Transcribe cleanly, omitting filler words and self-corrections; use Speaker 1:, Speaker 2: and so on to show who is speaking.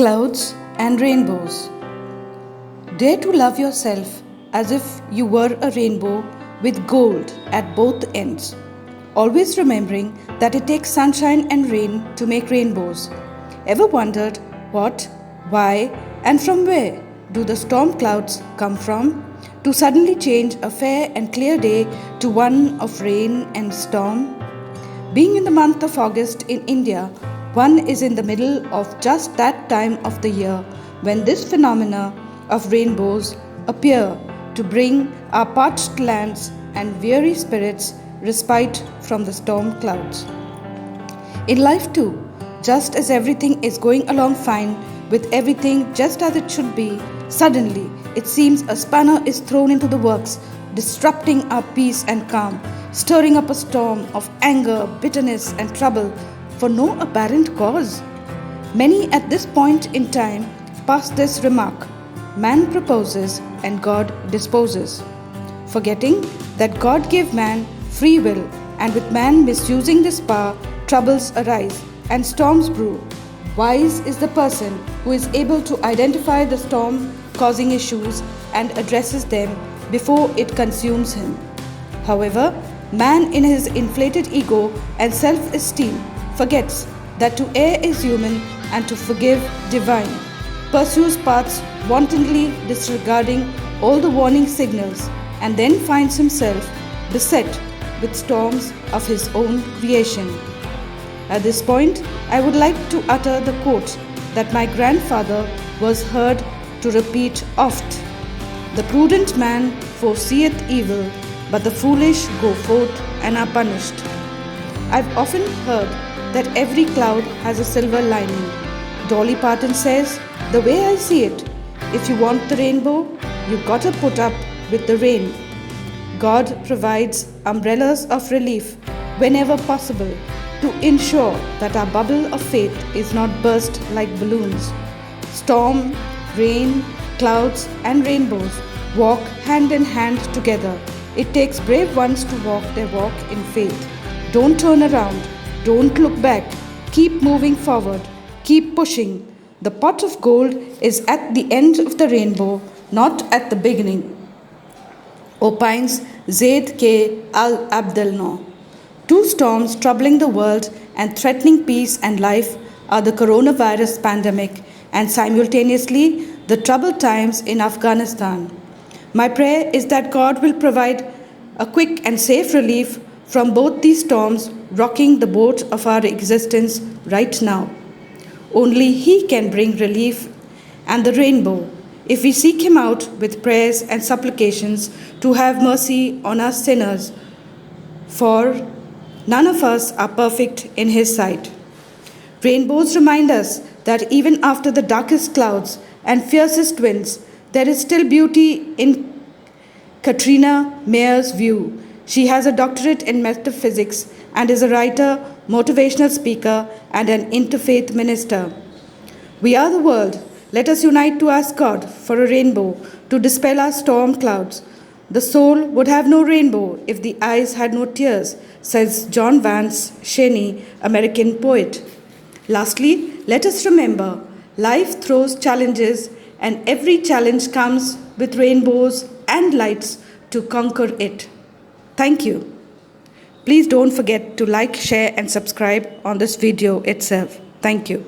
Speaker 1: Clouds and rainbows. Dare to love yourself as if you were a rainbow with gold at both ends. Always remembering that it takes sunshine and rain to make rainbows. Ever wondered what, why, and from where do the storm clouds come from? To suddenly change a fair and clear day to one of rain and storm? Being in the month of August in India, one is in the middle of just that time of the year when this phenomena of rainbows appear to bring our parched lands and weary spirits respite from the storm clouds. In life too, just as everything is going along fine, with everything just as it should be, suddenly it seems a spanner is thrown into the works, disrupting our peace and calm, stirring up a storm of anger, bitterness, and trouble for no apparent cause. Many at this point in time pass this remark: man proposes and God disposes, forgetting that God gave man free will, and with man misusing this power, troubles arise and storms brew. Wise is the person who is able to identify the storm causing issues and addresses them before it consumes him. However, man in his inflated ego and self-esteem forgets that to err is human and to forgive divine, pursues paths wantonly disregarding all the warning signals, and then finds himself beset with storms of his own creation. At this point, I would like to utter the quote that my grandfather was heard to repeat oft: "The prudent man foreseeth evil, but the foolish go forth and are punished." I've often heard that every cloud has a silver lining. Dolly Parton says, "The way I see it, if you want the rainbow, you gotta put up with the rain." God provides umbrellas of relief whenever possible to ensure that our bubble of faith is not burst like balloons. Storm, rain, clouds, and rainbows walk hand in hand together. It takes brave ones to walk their walk in faith. Don't turn around. Don't look back. Keep moving forward. Keep pushing. The pot of gold is at the end of the rainbow, not at the beginning. Opines Zaid K. Al-Abdelno. Two storms troubling the world and threatening peace and life are the coronavirus pandemic and simultaneously the troubled times in Afghanistan. My prayer is that God will provide a quick and safe relief from both these storms rocking the boat of our existence right now. Only He can bring relief and the rainbow if we seek Him out with prayers and supplications to have mercy on us sinners, for none of us are perfect in His sight. Rainbows remind us that even after the darkest clouds and fiercest winds, there is still beauty in Katrina Mayer's view. She has a doctorate in metaphysics and is a writer, motivational speaker, and an interfaith minister. We are the world. Let us unite to ask God for a rainbow to dispel our storm clouds. The soul would have no rainbow if the eyes had no tears, says John Vance Cheney, American poet. Lastly, let us remember, life throws challenges, and every challenge comes with rainbows and lights to conquer it. Thank you. Please don't forget to like, share, and subscribe on this video itself. Thank you.